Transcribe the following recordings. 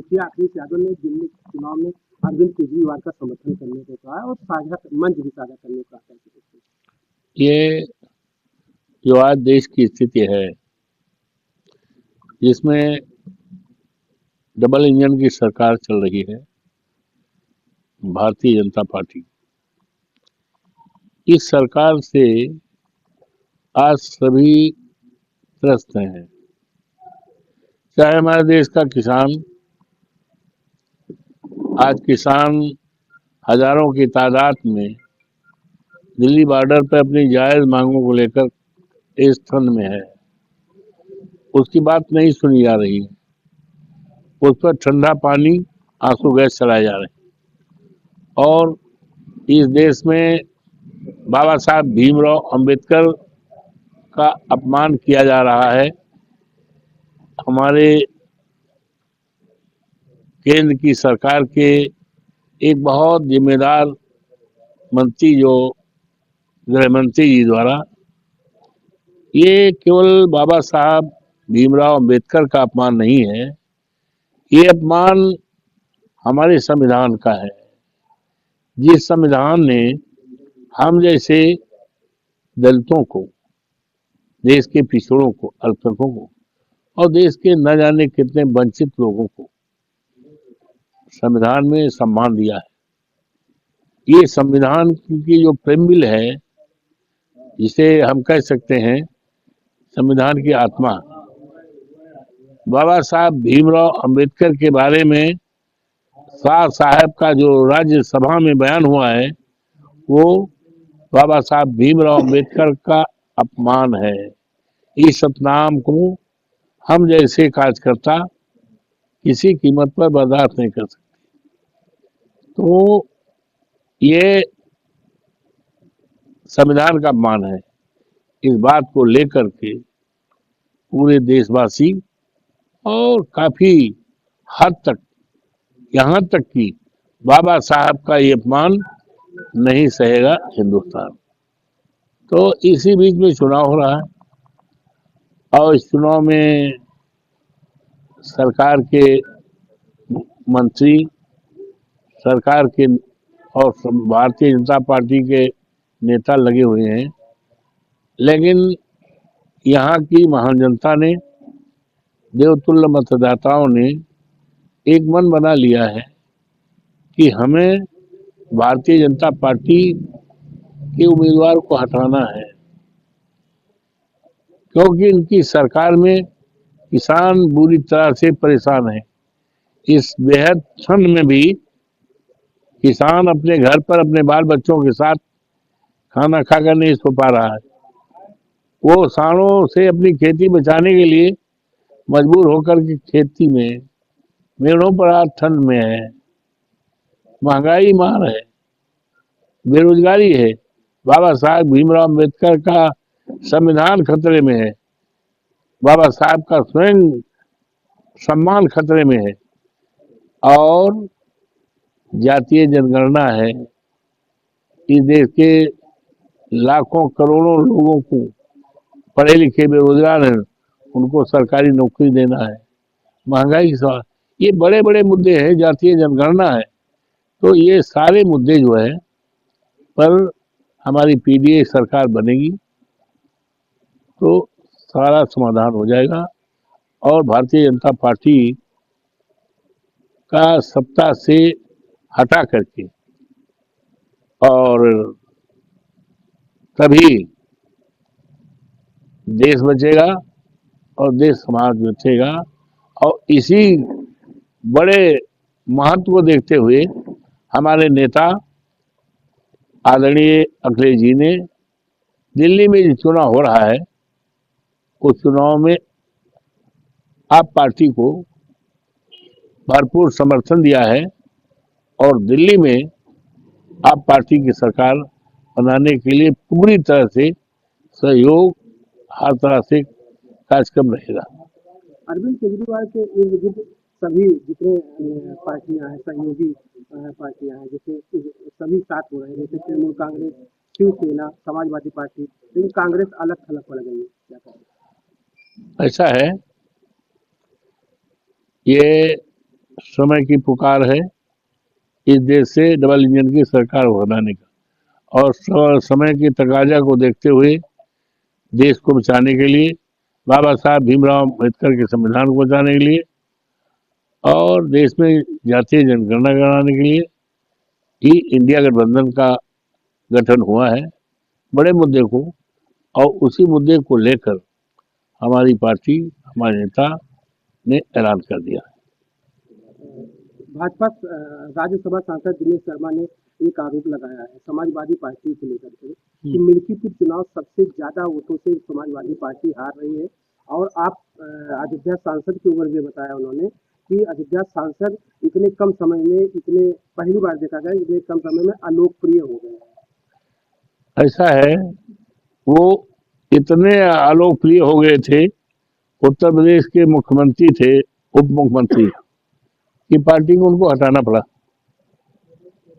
मुखिया अखिलेश यादव ने दिल्ली चुनाव में अरविंद केजरीवाल का समर्थन करने को कहा और साझा मंच भी साझा करने को कहा है। ये जो आज देश की स्थिति है, जिसमें डबल इंजन की सरकार चल रही है, भारतीय जनता पार्टी, इस सरकार से आज सभी त्रस्त हैं। चाहे हमारे देश का किसान, आज किसान हजारों की तादाद में दिल्ली बॉर्डर पर अपनी जायज मांगों को लेकर इस ठंड में है, उसकी बात नहीं सुनी जा रही है। उस पर ठंडा पानी, आंसू गैस चलाए जा रहे हैं। और इस देश में बाबा साहब भीमराव अंबेडकर का अपमान किया जा रहा है। हमारे केंद्र की सरकार के एक बहुत जिम्मेदार मंत्री, जो गृह मंत्री जी द्वारा, ये केवल बाबा साहब भीमराव अंबेडकर का अपमान नहीं है, ये अपमान हमारे संविधान का है। जिस संविधान ने हम जैसे दलितों को, देश के पिछड़ों को, अल्पसंख्यकों को और देश के न जाने कितने वंचित लोगों को संविधान में सम्मान दिया है। ये संविधान की जो प्रेमबिल है, जिसे हम कह सकते हैं संविधान की आत्मा, बाबा साहब भीमराव अंबेडकर के बारे में शाह साहब का जो राज्यसभा में बयान हुआ है, वो बाबा साहब भीमराव अंबेडकर का अपमान है। इस सतनाम को हम जैसे कार्यकर्ता किसी कीमत पर बर्दाश्त नहीं कर सकते। तो ये संविधान का अपमान है। इस बात को लेकर के पूरे देशवासी और काफी हद तक, यहाँ तक कि बाबा साहब का ये अपमान नहीं सहेगा हिंदुस्तान। तो इसी बीच में चुनाव हो रहा है और इस चुनाव में सरकार के मंत्री, सरकार के और भारतीय जनता पार्टी के नेता लगे हुए हैं, लेकिन यहाँ की महान जनता ने, देवतुल्य मतदाताओं ने एक मन बना लिया है कि हमें भारतीय जनता पार्टी के उम्मीदवार को हटाना है, क्योंकि इनकी सरकार में किसान बुरी तरह से परेशान है। इस बेहद ठंड में भी किसान अपने घर पर अपने बाल बच्चों के साथ खाना खाकर नहीं सो पा रहा है। वो सालों से अपनी खेती बचाने के लिए मजबूर होकर के खेती में मेड़ों पर आज ठंड में है। महंगाई मार है, बेरोजगारी है, बाबा साहब भीमराव अंबेडकर का संविधान खतरे में है, बाबा साहब का स्वयं सम्मान खतरे में है और जातीय जनगणना है। इस देश के लाखों करोड़ों लोगों को, पढ़े लिखे बेरोजगार हैं, उनको सरकारी नौकरी देना है। महंगाई की सवाल, ये बड़े बड़े मुद्दे हैं, जातीय जनगणना है। तो ये सारे मुद्दे जो है पर हमारी पीडीए सरकार बनेगी तो सारा समाधान हो जाएगा और भारतीय जनता पार्टी का सत्ता से हटा करके, और तभी देश बचेगा और देश समाज बचेगा। और इसी बड़े महत्व को देखते हुए हमारे नेता आदरणीय अखिलेश जी ने दिल्ली में जो चुनाव हो रहा है, उस चुनाव में आप पार्टी को भरपूर समर्थन दिया है और दिल्ली में आप पार्टी की सरकार बनाने के लिए पूरी तरह से सहयोग, हर तरह से कार्यक्रम रहेगा। अरविंद केजरीवाल के इर्द गिर्द सभी जितने पार्टियां हैं, सहयोगी पार्टियां हैं, जैसे सभी साथ हो रहे हैं, जैसे तृणमूल कांग्रेस, शिवसेना, समाजवादी पार्टी, लेकिन कांग्रेस अलग थलग पड़ गई है, क्या करें? ऐसा है, ये समय की पुकार है इस देश से डबल इंजन की सरकार बनाने का, और समय के तकाजा को देखते हुए देश को बचाने के लिए, बाबा साहब भीमराव अम्बेडकर के संविधान को बचाने के लिए और देश में जातीय जनगणना कराने के लिए ही इंडिया गठबंधन का गठन हुआ है, बड़े मुद्दे को। और उसी मुद्दे को लेकर हमारी पार्टी, हमारे नेता ने ऐलान कर दिया। भाजपा राज्यसभा सांसद दिनेश शर्मा ने एक आरोप लगाया है समाजवादी पार्टी को लेकर के कि मिल्कीपुर चुनाव सबसे ज्यादा वोटों से समाजवादी पार्टी हार रही है। और आप अयोध्या सांसद के ऊपर भी बताया उन्होंने कि अयोध्या सांसद इतने कम समय में, इतने पहली बार देखा गया इतने कम समय में अलोकप्रिय हो गए हैं। ऐसा है, वो इतने अलोकप्रिय हो गए थे, उत्तर प्रदेश के मुख्यमंत्री थे, उप मुख्यमंत्री की पार्टी को उनको हटाना पड़ा,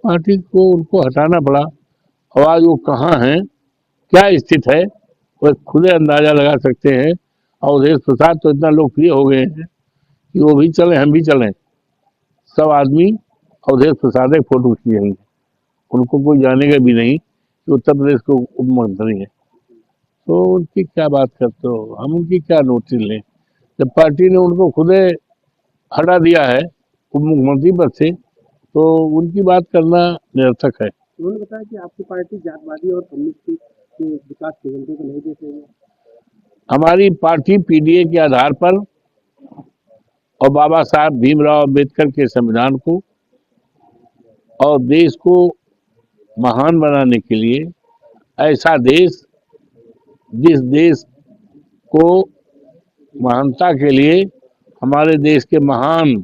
पार्टी को उनको हटाना पड़ा। और आज वो कहाँ हैं, क्या स्थिति है, वो खुद अंदाजा लगा सकते हैं। और अवधेश प्रसाद तो इतना लोकप्रिय हो गए हैं कि वो भी चले, हम भी चलें, सब आदमी अवधेश प्रसाद एक फोटो खींचेंगे, उनको कोई जानेगा भी नहीं कि उत्तर प्रदेश के उप मुख्यमंत्री हैं। तो उनकी क्या बात करते हो, हम उनकी क्या नोटिस लें, जब पार्टी ने उनको खुद हटा दिया है उप मुख्यमंत्री पद से, तो उनकी बात करना निरर्थक है। उन्होंने बताया कि आपकी पार्टी जातवादी और कम्युनिस्ट के विकास एजेंडे को नहीं देते हैं। हमारी पार्टी पीडीए के आधार पर और बाबा साहब भीमराव अम्बेडकर के संविधान को और देश को महान बनाने के लिए, ऐसा देश जिस देश को महानता के लिए हमारे देश के महान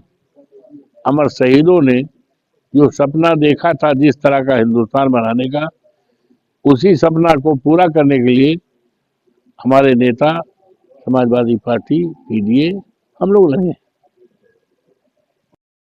अमर शहीदों ने जो सपना देखा था जिस तरह का हिंदुस्तान बनाने का, उसी सपना को पूरा करने के लिए हमारे नेता समाजवादी पार्टी पीडीए हम लोग लगे।